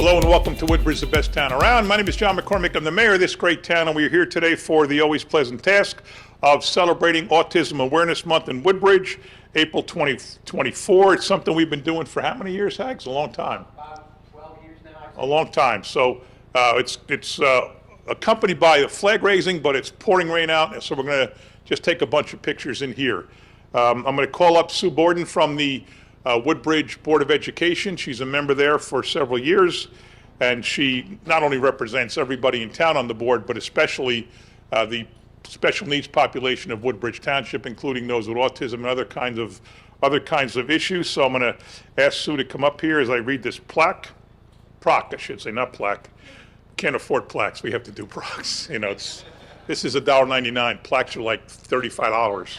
Hello and welcome to Woodbridge, the best town around. My name is John McCormick. I'm the mayor of this great town, and we are here today for the always pleasant task of celebrating Autism Awareness Month in Woodbridge, April 2024. It's something we've been doing for how many years, Hags? A long time. About 12 years now. A long time. So it's accompanied by a flag raising, but it's pouring rain out, so we're going to just take a bunch of pictures in here. I'm going to call up Sue Borden from the Woodbridge Board of Education. She's a member there for several years, and she not only represents everybody in town on the board, but especially the special needs population of Woodbridge Township, including those with autism and other kinds of issues. So I'm going to ask Sue to come up here as I read this proc, I should say, not plaque. Can't afford plaques. We have to do procs. You know, this is $1.99. Plaques are like $35.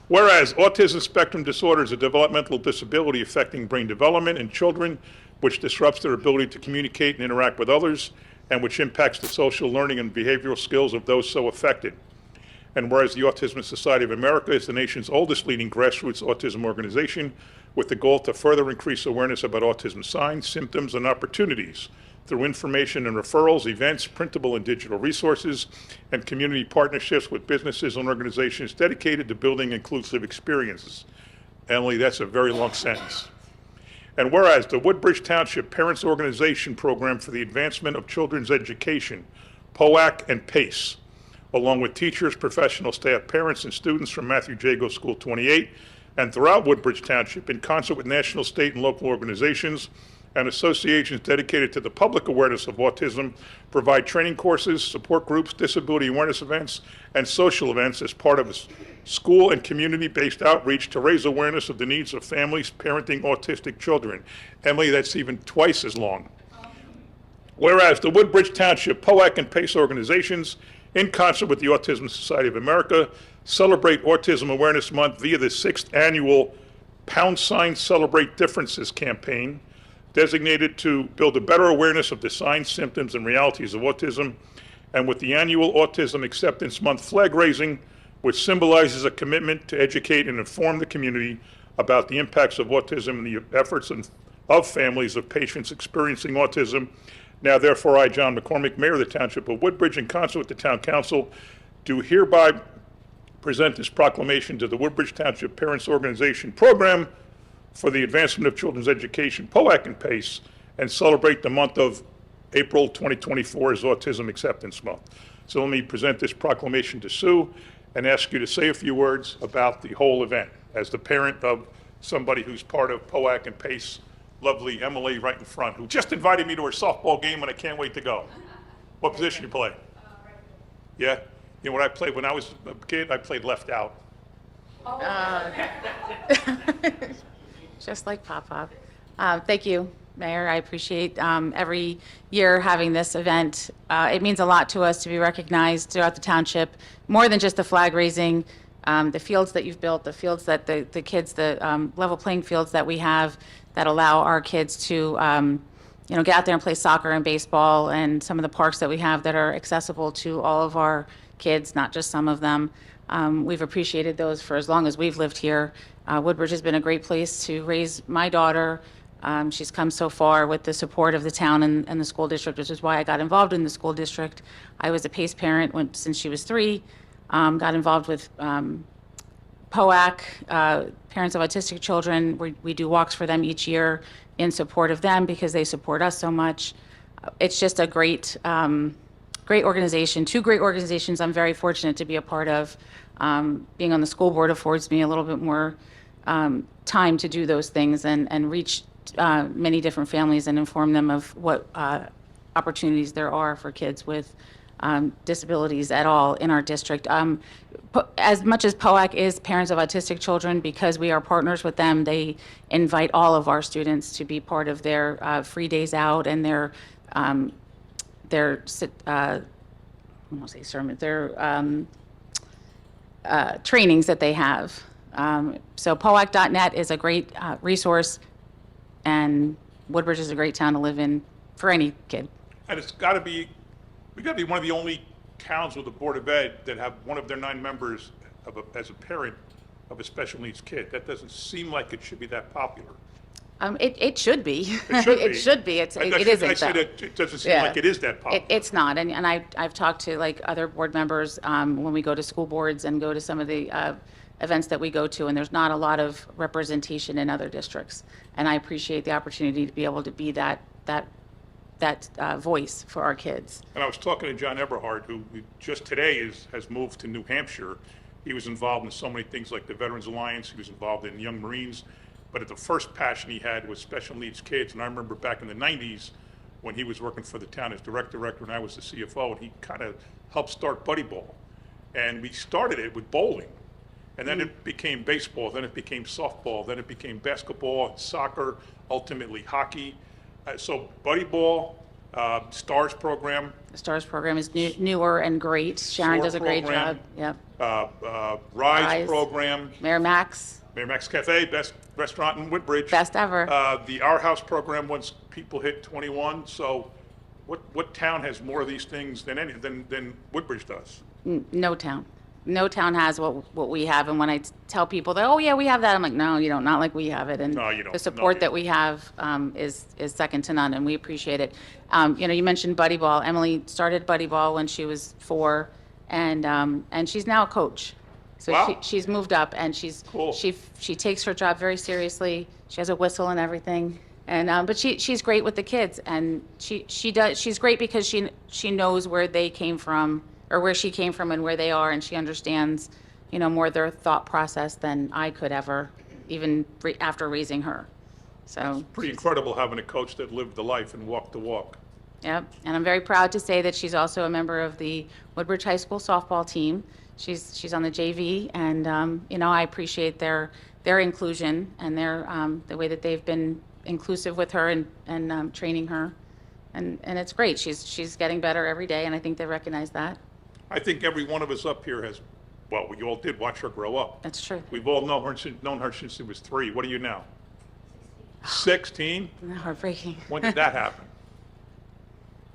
Whereas autism spectrum disorder is a developmental disability affecting brain development in children, which disrupts their ability to communicate and interact with others, and which impacts the social learning and behavioral skills of those so affected. And whereas the Autism Society of America is the nation's oldest leading grassroots autism organization, with the goal to further increase awareness about autism signs, symptoms, and opportunities through information and referrals, events, printable and digital resources, and community partnerships with businesses and organizations dedicated to building inclusive experiences. Emily, that's a very long sentence. And whereas the Woodbridge Township Parents Organization Program for the Advancement of Children's Education, POAC and PACE, along with teachers, professional staff, parents, and students from Matthew Jago School 28, and throughout Woodbridge Township, in concert with national, state, and local organizations and associations dedicated to the public awareness of autism, provide training courses, support groups, disability awareness events, and social events as part of a school and community-based outreach to raise awareness of the needs of families parenting autistic children. Emily, that's even twice as long. Whereas the Woodbridge Township POAC and PACE organizations, in concert with the Autism Society of America, celebrate Autism Awareness Month via the 6th annual # Celebrate Differences campaign, designated to build a better awareness of the signs, symptoms, and realities of autism, and with the annual Autism Acceptance Month flag raising, which symbolizes a commitment to educate and inform the community about the impacts of autism and the efforts of families of patients experiencing autism. Now, therefore, I, John McCormick, Mayor of the Township of Woodbridge, in concert with the Town Council, do hereby present this proclamation to the Woodbridge Township Parents Organization Program for the Advancement of Children's Education, POAC and PACE, and celebrate the month of April 2024 as Autism Acceptance Month. So let me present this proclamation to Sue and ask you to say a few words about the whole event. As the parent of somebody who's part of POAC and PACE, lovely Emily right in front, who just invited me to her softball game and I can't wait to go. What position you play? Yeah? You know what I played when I was a kid? I played left out. Just like Pop-Pop. Thank you, Mayor. I appreciate every year having this event. It means a lot to us to be recognized throughout the township, more than just the flag raising, the fields that you've built, the fields that the kids, the level playing fields that we have that allow our kids to get out there and play soccer and baseball, and some of the parks that we have that are accessible to all of our kids, not just some of them. We've appreciated those for as long as we've lived here. Woodbridge has been a great place to raise my daughter. She's come so far with the support of the town and the school district, which is why I got involved in the school district. I was a PACE parent since she was 3, got involved with POAC, Parents of Autistic Children. We do walks for them each year in support of them because they support us so much. It's just a great organization, 2 great organizations I'm very fortunate to be a part of. Being on the school board affords me a little bit more time to do those things and reach many different families and inform them of what opportunities there are for kids with disabilities at all in our district. As much as POAC is Parents of Autistic Children, because we are partners with them, they invite all of our students to be part of their free days out and their trainings that they have. So POAC.net is a great resource, and Woodbridge is a great town to live in for any kid. And we got to be one of the only towns with a Board of Ed that have one of their 9 members as a parent of a special needs kid. That doesn't seem like it should be that popular. It should be. It should be. It should be. It isn't, I said though. it doesn't seem Yeah. like it is that popular. It's not, and I've talked to like other board members when we go to school boards and go to some of the events that we go to, and there's not a lot of representation in other districts. And I appreciate the opportunity to be able to be that voice for our kids. And I was talking to John Eberhard, who just today has moved to New Hampshire. He was involved in so many things like the Veterans Alliance. He was involved in Young Marines. But the first passion he had was special needs kids. And I remember back in the 90s when he was working for the town as director and I was the CFO, and he kind of helped start Buddy Ball. And we started it with bowling. And then it became baseball, then it became softball, then it became basketball and soccer, ultimately hockey. So Buddy Ball, STARS program. The STARS program is newer and great. Sharon SOAR does a great program, job. Yep. RISE program, Mayor Max, Cafe, best restaurant in Woodbridge. best ever. The Our House program once people hit 21. So what town has more of these things than Woodbridge does? No town. No town has what we have. And when I tell people that, oh yeah, we have that, I'm like, no, you don't, not like we have it. And No, you don't. the support No, that we have is second to none, and we appreciate it. You mentioned Buddy Ball. Emily started Buddy Ball when she was 4, and she's now a coach. So Wow. she's moved up, and Cool. she takes her job very seriously. She has a whistle and everything. And but she's great with the kids, and she's great because she knows where they came from, or where she came from and where they are, and she understands, more their thought process than I could ever, even after raising her. So, Pretty incredible having a coach that lived the life and walked the walk. yep. And I'm very proud to say that she's also a member of the Woodbridge High School softball team. She's on the JV, and I appreciate their inclusion and the way that they've been inclusive with her and training her, and it's great. She's getting better every day, and I think they recognize that. I think every one of us up here we all did watch her grow up. That's true. We've all known her since she was 3. What are you now? 16? Heartbreaking. When did that happen?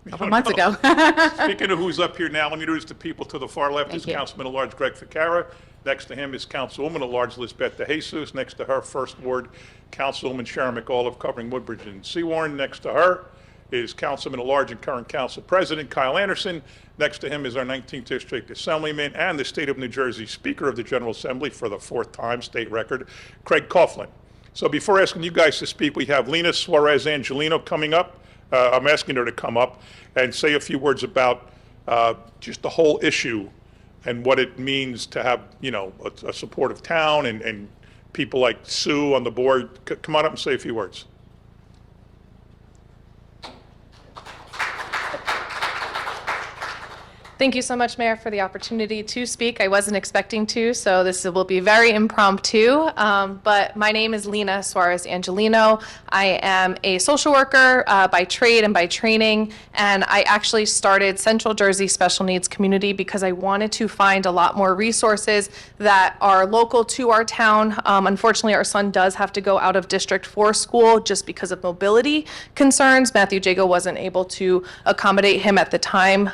A couple months ago. Speaking of who's up here now, let me introduce the people to the far left. Thank Is you. Councilman at Large Greg Ficarra. Next to him is Councilwoman at Large Lisbeth DeJesus. Next to her, First Ward Councilwoman Sharon McAuliffe, covering Woodbridge and Seawarren. Next to her is Councilman at Large and current Council President Kyle Anderson. Next to him is our 19th District Assemblyman and the State of New Jersey Speaker of the General Assembly for the 4th time, state record, Craig Coughlin. So before asking you guys to speak, we have Lena Suarez Angelino coming up. I'm asking her to come up and say a few words about just the whole issue and what it means to have, a supportive town and people like Sue on the board. Come on up and say a few words. Thank you so much, Mayor, for the opportunity to speak. I wasn't expecting to, so this will be very impromptu. But my name is Lena Suarez Angelino. I am a social worker by trade and by training, and I actually started Central Jersey Special Needs Community because I wanted to find a lot more resources that are local to our town. Unfortunately, our son does have to go out of district for school just because of mobility concerns. Matthew Jago wasn't able to accommodate him at the time.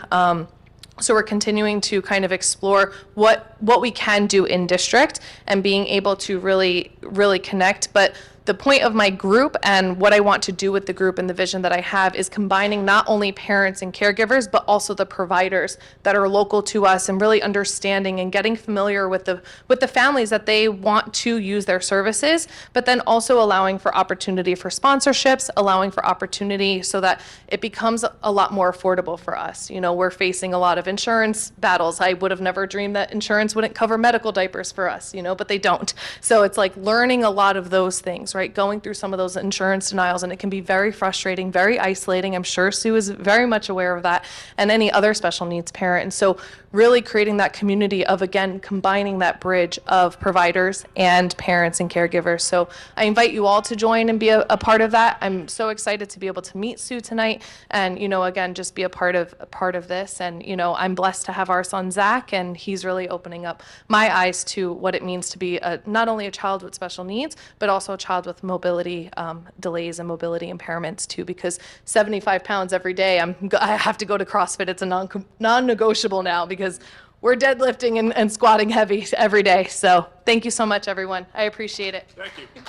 So we're continuing to kind of explore what we can do in district and being able to really connect. But the point of my group and what I want to do with the group and the vision that I have is combining not only parents and caregivers, but also the providers that are local to us, and really understanding and getting familiar with the families that they want to use their services, but then also allowing for opportunity for sponsorships, allowing for opportunity so that it becomes a lot more affordable for us. We're facing a lot of insurance battles. I would have never dreamed that insurance wouldn't cover medical diapers for us, but they don't. So it's like learning a lot of those things, right? Going through some of those insurance denials, and it can be very frustrating, very isolating. I'm sure Sue is very much aware of that, and any other special needs parent. And so really creating that community of, again, combining that bridge of providers and parents and caregivers. So I invite you all to join and be a part of that. I'm so excited to be able to meet Sue tonight and, again, just be a part of this. And, I'm blessed to have our son, Zach, and he's really opening up my eyes to what it means to be not only a child with special needs, but also a child with mobility delays and mobility impairments too, because 75 pounds every day, I have to go to CrossFit. It's a non-negotiable now because we're deadlifting and squatting heavy every day. So thank you so much, everyone. I appreciate it. Thank you.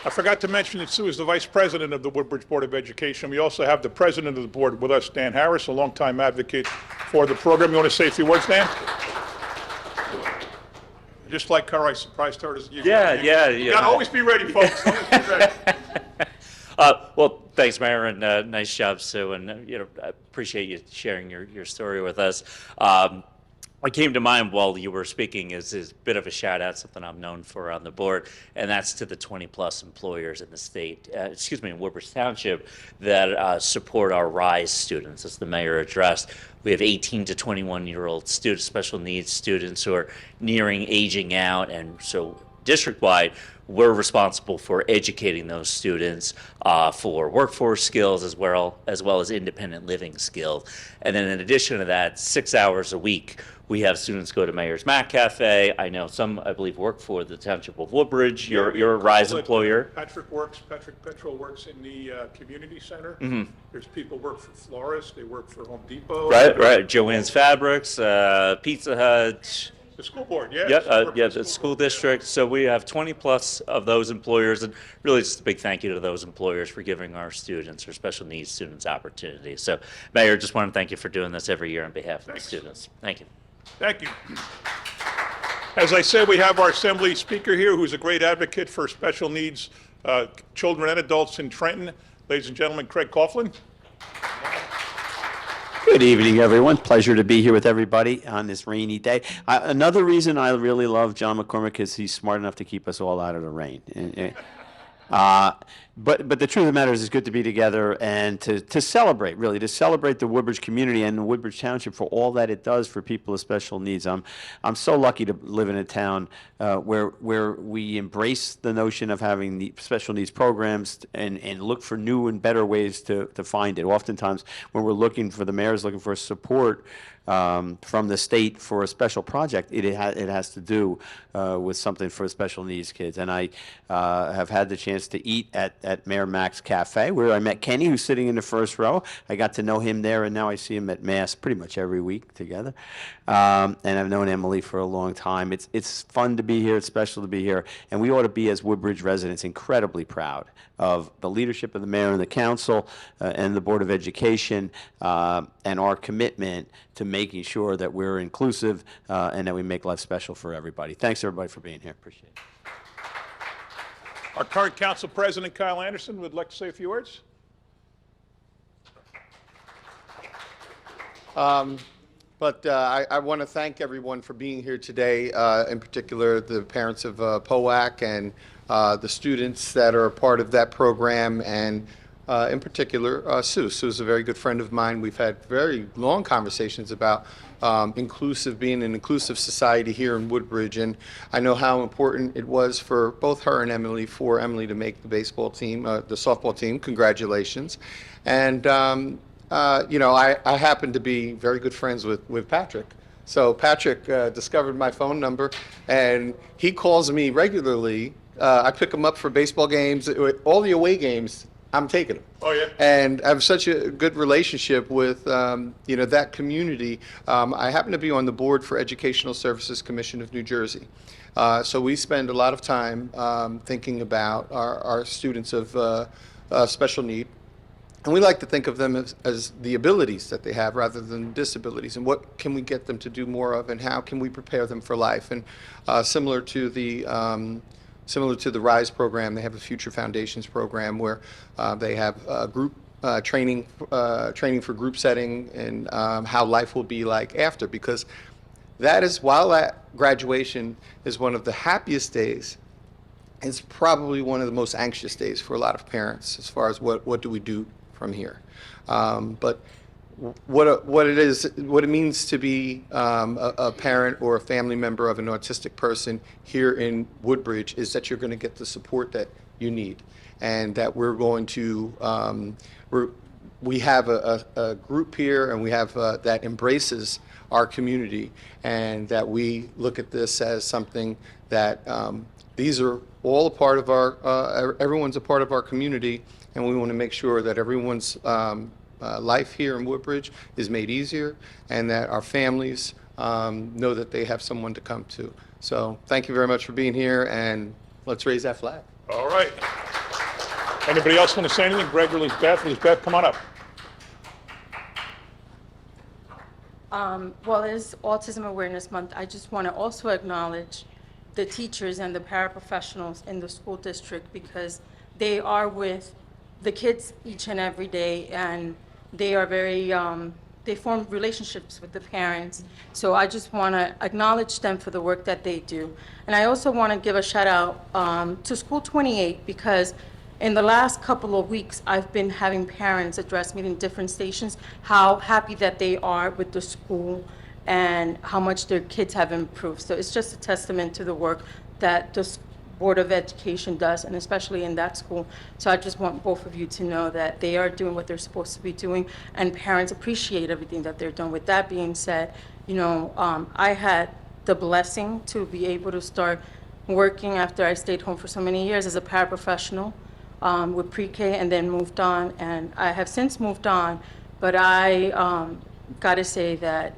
I forgot to mention that Sue is the Vice President of the Woodbridge Board of Education. We also have the President of the Board with us, Dan Harris, a longtime advocate for the program. You want to say a few words, Dan? Just like her, I surprised her. You gotta always be ready, folks. Always be ready. Well, thanks, Mayor, and nice job, Sue, and I appreciate you sharing your story with us. What came to mind while you were speaking is a bit of a shout out, something I'm known for on the board, and that's to the 20+ employers in the state, in Woodbridge Township, that support our RISE students, as the mayor addressed. We have 18 to 21-year-old students, special needs students, who are nearing aging out, and so district-wide, we're responsible for educating those students for workforce skills as well as independent living skills. And then in addition to that, 6 hours a week, we have students go to Mayor's Mac Cafe. I know some, I believe, work for the Township of Woodbridge. You're a RISE employer. Patrick Petrol works in the community center. There's people work for Florist. They work for Home Depot. Right. Joanne's Fabrics, Pizza Hut. The school board, yeah. The school district. So we have 20+ of those employers, and really just a big thank you to those employers for giving our students, our special needs students, opportunities. So, Mayor, just want to thank you for doing this every year on behalf of the students. Thank you. Thank you. As I said, we have our Assembly Speaker here, who's a great advocate for special needs children and adults in Trenton. Ladies and gentlemen, Craig Coughlin. Good evening, everyone. Pleasure to be here with everybody on this rainy day. Another reason I really love John McCormick is he's smart enough to keep us all out of the rain. But the truth of the matter is, it's good to be together and to celebrate, really, to celebrate the Woodbridge community and Woodbridge Township for all that it does for people with special needs. I'm so lucky to live in a town where we embrace the notion of having the special needs programs and look for new and better ways to find it. Oftentimes, when we're looking for, the mayor's looking for support from the state for a special project, it has to do with something for special needs kids. And I have had the chance to eat at Mayor Mac's Cafe, where I met Kenny, who's sitting in the first row. I got to know him there, and now I see him at Mass pretty much every week together. And I've known Emily for a long time. It's fun to be here. It's special to be here. And we ought to be, as Woodbridge residents, incredibly proud of the leadership of the mayor and the council and the Board of Education and our commitment to making sure that we're inclusive and that we make life special for everybody. Thanks, everybody, for being here. Appreciate it. Our current council president, Kyle Anderson, would like to say a few words. But I want to thank everyone for being here today, in particular the parents of POAC and the students that are a part of that program, and in particular Sue. Sue's a very good friend of mine. We've had very long conversations about being an inclusive society here in Woodbridge, and I know how important it was for both her and Emily, for Emily to make the baseball team, the softball team. Congratulations. And I happen to be very good friends with Patrick. So Patrick discovered my phone number, and he calls me regularly. I pick him up for baseball games, all the away games. I'm taking them. Oh, yeah. And I have such a good relationship with, that community. I happen to be on the board for Educational Services Commission of New Jersey. So we spend a lot of time thinking about our students of special need. And we like to think of them as the abilities that they have rather than disabilities, and what can we get them to do more of, and how can we prepare them for life. And similar to the RISE program, they have a Future Foundations program where they have group training for group setting and how life will be like after, because that is, while that graduation is one of the happiest days, it's probably one of the most anxious days for a lot of parents as far as what do we do from here. But what it means to be a parent or a family member of an autistic person here in Woodbridge is that you're going to get the support that you need, and that we're going to we have a group here, and we have that embraces our community, and that we look at this as something that these are all a part of our everyone's a part of our community, and we want to make sure that everyone's life here in Woodbridge is made easier, and that our families know that they have someone to come to. So thank you very much for being here, and let's raise that flag. All right. Anybody else want to say anything? Greg or Lisbeth? Lisbeth, come on up. Well, it's Autism Awareness Month. I just want to also acknowledge the teachers and the paraprofessionals in the school district because they are with the kids each and every day, and they are very, they form relationships with the parents. So I just want to acknowledge them for the work that they do. And I also want to give a shout out to School 28 because in the last couple of weeks, I've been having parents address me in different stations, how happy that they are with the school and how much their kids have improved. So it's just a testament to the work that the Board of Education does, and especially in that school. So I just want both of you to know that they are doing what they're supposed to be doing, and parents appreciate everything that they're doing. With that being said, I had the blessing to be able to start working after I stayed home for so many years as a paraprofessional. With pre-K and then moved on, and I have since moved on, but I got to say that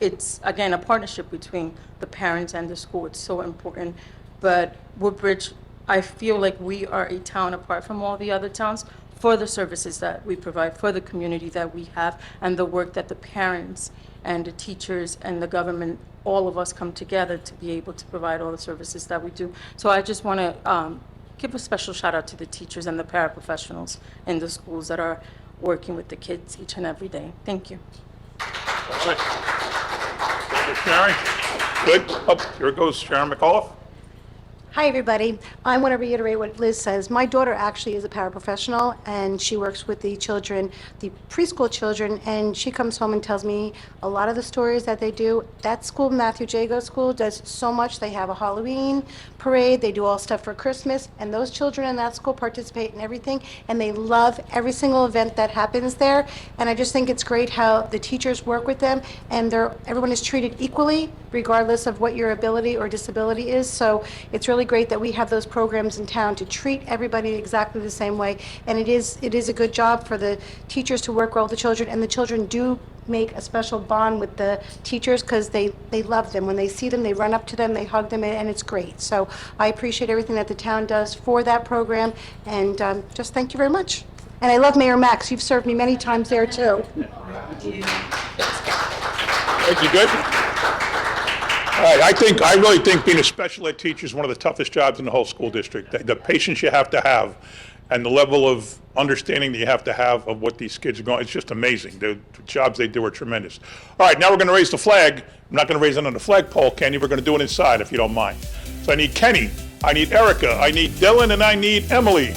it's, again, a partnership between the parents and the school. It's so important. But Woodbridge, I feel like we are a town apart from all the other towns for the services that we provide, for the community that we have, and the work that the parents and the teachers and the government, all of us come together to be able to provide all the services that we do. So I just want to give a special shout out to the teachers and the paraprofessionals in the schools that are working with the kids each and every day. Thank you. All right. Sharon? Good. Oh, here goes Sharon McAuliffe. Hi, everybody. I want to reiterate what Liz says. My daughter actually is a paraprofessional, and she works with the children, the preschool children, and she comes home and tells me a lot of the stories that they do. That school, Matthew Jago School, does so much. They have a Halloween parade. They do all stuff for Christmas, and those children in that school participate in everything, and they love every single event that happens there. And I just think it's great how the teachers work with them, and everyone is treated equally, regardless of what your ability or disability is. So it's really great that we have those programs in town to treat everybody exactly the same way. And it is a good job for the teachers to work well with the children, and the children do make a special bond with the teachers because they love them. When they see them, they run up to them, they hug them, and it's great. So I appreciate everything that the town does for that program, and just thank you very much. And I love Mayor Max. You've served me many times there too. Thank you. Good. All right, I really think being a special ed teacher is one of the toughest jobs in the whole school district. The patience you have to have and the level of understanding that you have to have of what these kids are going, it's just amazing. The jobs they do are tremendous. All right, now we're going to raise the flag. I'm not going to raise it on the flagpole, Kenny. We're going to do it inside, if you don't mind. So I need Kenny, I need Erica, I need Dylan, and I need Emily.